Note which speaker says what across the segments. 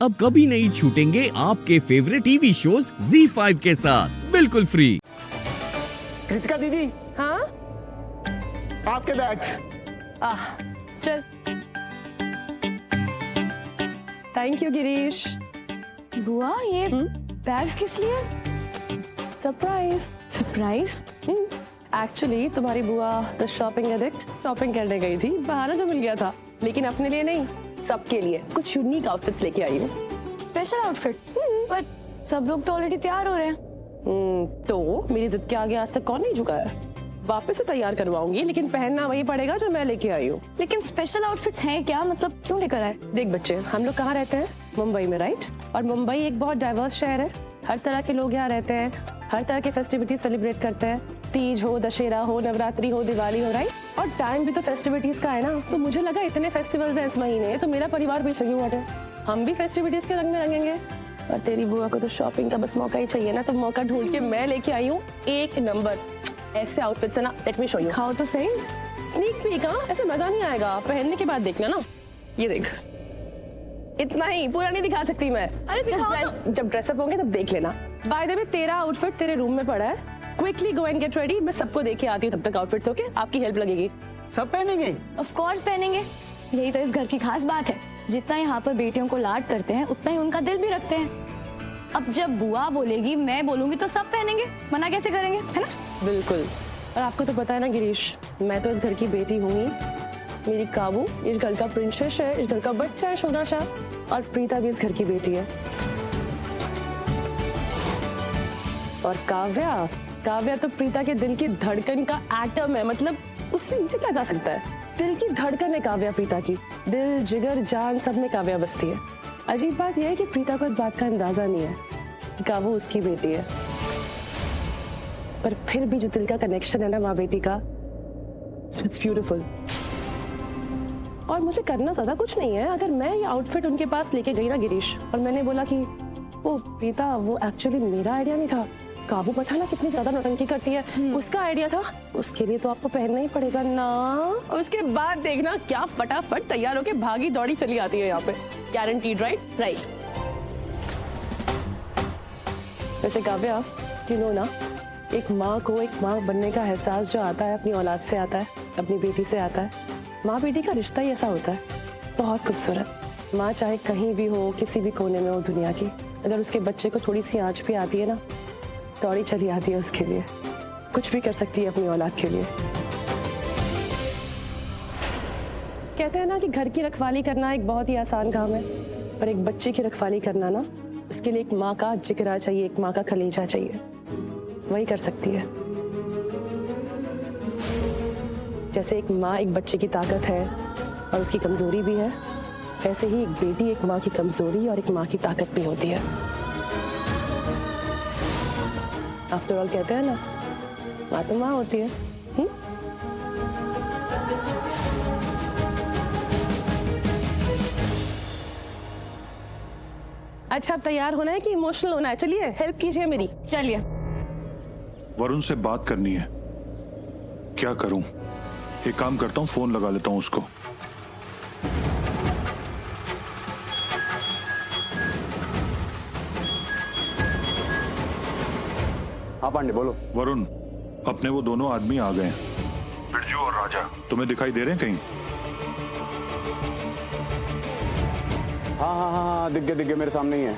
Speaker 1: अब कभी नहीं छूटेंगे आपके फेवरेट टीवी शोज ZEE5 के साथ बिल्कुल फ्री।
Speaker 2: कृतिका दीदी,
Speaker 3: हाँ
Speaker 2: आपके बैग्स।
Speaker 3: चल। Thank you Girish.
Speaker 4: बुआ ये बैग्स किस लिए?
Speaker 3: सरप्राइज।
Speaker 4: सरप्राइज?
Speaker 3: एक्चुअली तुम्हारी बुआ द शॉपिंग एडिक्ट शॉपिंग करने गई थी, बहाना जो मिल गया था, लेकिन अपने लिए नहीं, सबके लिए कुछ यूनिक आउटफिट्स लेके आई हूँ।
Speaker 4: Special outfit? पर सब लोग तो ऑलरेडी तैयार हो रहे हैं।
Speaker 3: तो मेरी जिद के आगे आज तक कौन नहीं झुका है? वापस से तैयार करवाऊंगी, लेकिन पहनना वही पड़ेगा जो मैं लेके आई हूँ।
Speaker 4: लेकिन स्पेशल आउटफिट्स हैं क्या? मतलब क्यों लेकर आए?
Speaker 3: देख बच्चे, हम लोग कहाँ रहते हैं? मुंबई में, राइट? और मुंबई एक बहुत डाइवर्स शहर है। हर तरह के लोग यहाँ रहते हैं, हर तरह के फेस्टिविटीज सेलिब्रेट करते हैं। तीज हो, दशहरा हो, नवरात्रि हो, दिवाली हो, राइट? और टाइम भी तो फेस्टिविटीज का है ना। तो मुझे लगा इतने फेस्टिवल्स हैं इस महीने, तो मेरा परिवार पीछे क्यों हटे? हम भी फेस्टिविटीज के रंग में रंगेंगे। और तेरी बुआ को तो शॉपिंग का बस मौका ही चाहिए ना, तो मौका ढूंढ के मैं लेके आई हूँ एक नंबर ऐसे आउटफिट्स है ना। Let me show you.
Speaker 4: खाओ तो सही।
Speaker 3: स्नीक पीक, हाँ, ऐसे मजा नहीं आएगा, पहनने के बाद देखना ना। ये देख, इतना ही, पूरा नहीं दिखा सकती मैं।
Speaker 4: अरे दिखाओ तो।
Speaker 3: जब ड्रेसअप होंगे तब देख लेना। बाय द वे, तेरा आउटफिट तेरे रूम में पड़ा है। Quickly go and get ready, मैं सबको देके आती हूँ तब तक आउटफिट्स, ओके? आपकी हेल्प लगेगी।
Speaker 2: सब पहनेंगे?
Speaker 4: ऑफ कोर्स पहनेंगे, यही तो इस घर की खास बात है। जितना यहाँ पर बेटियों को लाड करते हैं, उतना ही उनका दिल भी रखते हैं। अब जब बुआ बोलेगी, मैं बोलूंगी, तो सब पहनेंगे, मना कैसे करेंगे, है ना?
Speaker 3: बिल्कुल। और आपको तो पता है ना गिरीश, मैं तो इस घर की बेटी हूँ ही। मेरी काबू इस घर का प्रिंसेस है, इस घर का बच्चा है, सोना शाह। और प्रीता भी इस घर की बेटी है। और काव्या तो प्रीता के दिल की धड़कन का एटम है। मतलब उससे नीचे क्या जा सकता है? दिल की धड़कन है काव्या प्रीता की। दिल, जिगर, जान सब में काव्या बसती है। अजीब बात यह है कि प्रीता को इस बात का अंदाजा नहीं है कि काव्या उसकी बेटी है। पर फिर भी जो दिल का कनेक्शन है ना माँ बेटी का, इट्स ब्यूटीफुल। और मुझे करना ज्यादा कुछ नहीं है। अगर मैं ये आउटफिट उनके पास लेके गई ना गिरीश, और मैंने बोला कि वो प्रीता, वो एक्चुअली मेरा आइडिया नहीं था, काबू पता ना कितनी ज्यादा नौटंकी करती है, उसका आइडिया था, उसके लिए तो आपको पहनना ही पड़ेगा ना। और उसके बाद देखना क्या फटाफट तैयार होके भागी दौड़ी चली आती है यहाँ पे। Guaranteed, right? राइट। वैसे काव्या, यू नो ना, एक माँ को एक माँ बनने का एहसास जो आता है, अपनी औलाद से आता है, अपनी बेटी से आता है। माँ बेटी का रिश्ता ही ऐसा होता है, बहुत खूबसूरत। माँ चाहे कहीं भी हो, किसी भी कोने में हो दुनिया की, अगर उसके बच्चे को थोड़ी सी आँच भी आती है ना, दौड़ी चली आती है उसके लिए। कुछ भी कर सकती है अपनी औलाद के लिए। कहते हैं ना कि घर की रखवाली करना एक बहुत ही आसान काम है, पर एक बच्चे की रखवाली करना ना, उसके लिए एक माँ का जिगरा चाहिए, एक माँ का कलेजा चाहिए। वही कर सकती है। जैसे एक माँ एक बच्चे की ताकत है और उसकी कमजोरी भी है, वैसे ही एक बेटी एक माँ की कमजोरी और एक माँ की ताकत भी होती है। आफ्टर ऑल कहते हैं ना, माँ तो माँ होती है। अच्छा, अब तैयार होना है कि इमोशनल होना है? चलिए, हेल्प कीजिए मेरी।
Speaker 4: चलिए।
Speaker 5: वरुण से बात करनी है, क्या करूं? एक काम करता हूं, फोन लगा लेता हूं उसको।
Speaker 2: हाँ पांडे बोलो।
Speaker 5: वरुण, अपने वो दोनों आदमी आ गए हैं, बिरजू और राजा। तुम्हें दिखाई दे रहे हैं कहीं?
Speaker 6: हाँ दिख गए मेरे सामने ही है।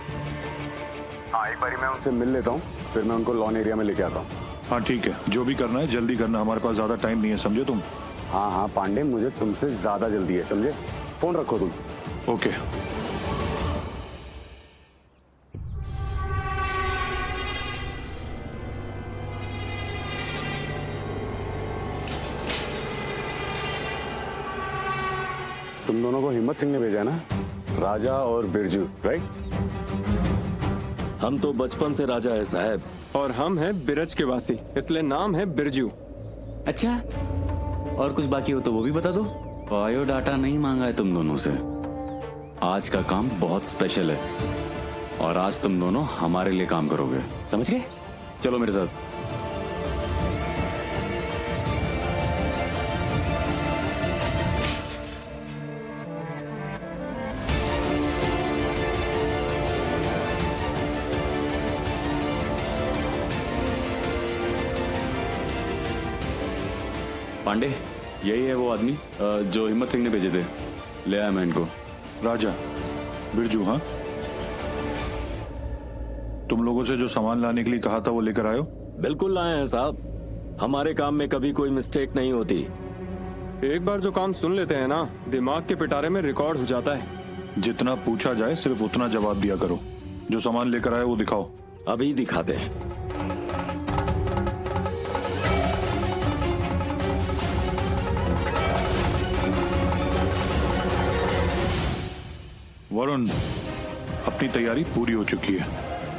Speaker 6: हाँ, एक बारी मैं उनसे मिल लेता हूँ, फिर मैं उनको लॉन एरिया में लेके आता हूँ।
Speaker 5: हाँ ठीक है, जो भी करना है जल्दी करना, हमारे पास ज्यादा टाइम नहीं है, समझे तुम?
Speaker 6: हाँ पांडे, मुझे तुमसे ज्यादा जल्दी है, समझे? फोन रखो तुम।
Speaker 5: ओके।
Speaker 6: तुम दोनों को हिम्मत सिंह ने भेजा ना, राजा और बिरजू, राइट?
Speaker 7: हम तो बचपन से राजा है साहब,
Speaker 8: और हम हैं बिरज के वासी, इसलिए नाम है बिरजू।
Speaker 9: अच्छा, और कुछ बाकी हो तो वो भी बता दो। बायोडाटा नहीं मांगा है तुम दोनों से। आज का काम बहुत स्पेशल है और आज तुम दोनों हमारे लिए काम करोगे, समझ गए? चलो मेरे साथ। पांडे, यही है वो आदमी जो हिम्मत सिंह ने भेजे थे। ले आया मैं इनको।
Speaker 5: राजा, बिरजू, हाँ? तुम लोगों से जो सामान लाने के लिए कहा था वो लेकर आयो?
Speaker 7: बिल्कुल लाए हैं साहब, हमारे काम में कभी कोई मिस्टेक नहीं होती।
Speaker 8: एक बार जो काम सुन लेते हैं ना, दिमाग के पिटारे में रिकॉर्ड हो जाता है।
Speaker 5: जितना पूछा जाए सिर्फ उतना जवाब दिया करो। जो सामान लेकर आए वो दिखाओ।
Speaker 7: अभी दिखाते हैं।
Speaker 5: वरुण, अपनी तैयारी पूरी हो चुकी है,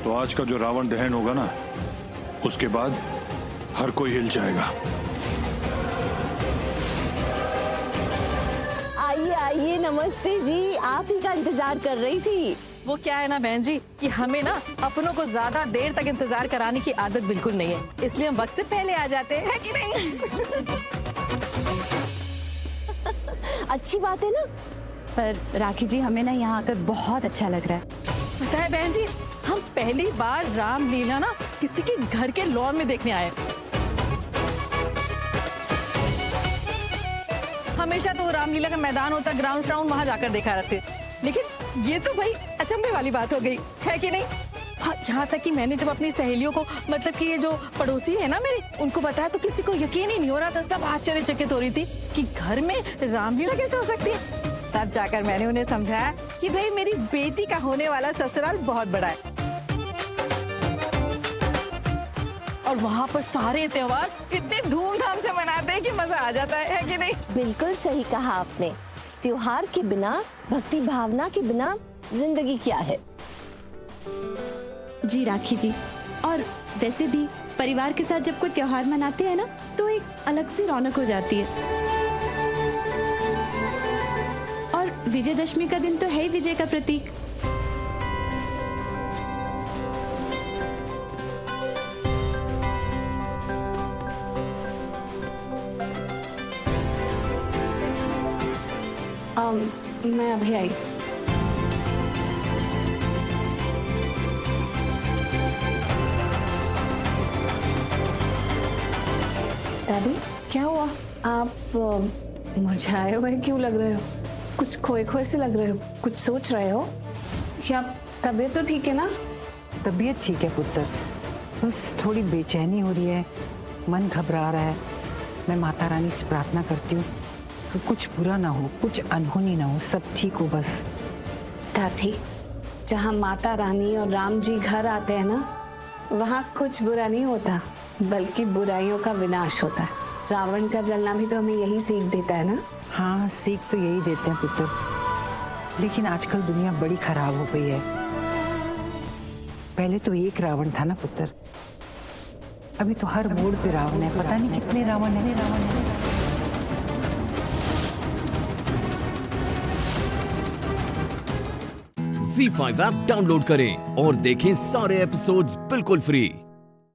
Speaker 5: तो आज का जो रावण दहन होगा ना, उसके बाद हर कोई हिल जाएगा।
Speaker 10: आइए आइए, नमस्ते जी, आप ही का इंतजार कर रही थी।
Speaker 11: वो क्या है ना बहन जी कि हमें ना अपनों को ज्यादा देर तक इंतजार कराने की आदत बिल्कुल नहीं है, इसलिए हम वक्त से पहले आ जाते हैं, है कि नहीं?
Speaker 10: अच्छी बात है ना।
Speaker 4: पर राखी जी, हमें ना यहाँ आकर बहुत अच्छा लग रहा है।
Speaker 11: पता है बहन जी, हम पहली बार रामलीला ना किसी के घर के लॉन में देखने आए। हमेशा तो रामलीला का मैदान होता, ग्राउंड श्राउंड, वहां जाकर देखा रहते, लेकिन ये तो भाई अचंभे वाली बात हो गई, है कि नहीं? हाँ, यहाँ तक कि मैंने जब अपनी सहेलियों को, मतलब कि ये जो पड़ोसी है ना मेरे, उनको बताया तो किसी को यकीन ही नहीं हो रहा था। सब आश्चर्यचकित हो रही थी कि घर में रामलीला कैसे हो सकती है। तब जाकर मैंने उन्हें समझाया कि भाई मेरी बेटी का होने वाला ससुराल बहुत बड़ा है, और वहाँ पर सारे त्योहार इतने धूमधाम से मनाते हैं कि मजा आ जाता है कि नहीं?
Speaker 10: बिल्कुल सही कहा आपने। त्योहार के बिना, भक्ति भावना के बिना जिंदगी क्या है।
Speaker 4: जी राखी जी, और वैसे भी परिवार के साथ जब कोई त्योहार मनाते हैं ना, तो एक अलग सी रौनक हो जाती है। और विजयदशमी का दिन तो है ही विजय का प्रतीक।
Speaker 11: मैं अभी आई। दादी, क्या हुआ? आप मुरझाए हुए क्यों लग रहे हो? कुछ खोए खोए से लग रहे हो, कुछ सोच रहे हो, या तबीयत तो ठीक है ना?
Speaker 12: तबीयत ठीक है पुत्र, बस थोड़ी बेचैनी हो रही है, मन घबरा रहा है। मैं माता रानी से प्रार्थना करती हूँ कि कुछ बुरा ना हो, कुछ अनहोनी ना हो, सब ठीक हो बस।
Speaker 11: दादी, जहाँ माता रानी और राम जी घर आते हैं ना, वहाँ कुछ बुरा नहीं होता, बल्कि बुराइयों का विनाश होता है। रावण का जलना भी तो हमें यही सीख देता है ना?
Speaker 12: हाँ, सीख तो यही देते हैं पुत्र, लेकिन आजकल दुनिया बड़ी खराब हो गई है। पहले तो एक रावण था ना पुत्र, अभी तो हर मोड़ पे रावण है, पता नहीं कितने रावण है।
Speaker 1: Z5 ऐप डाउनलोड करें और देखें सारे एपिसोड्स बिल्कुल फ्री।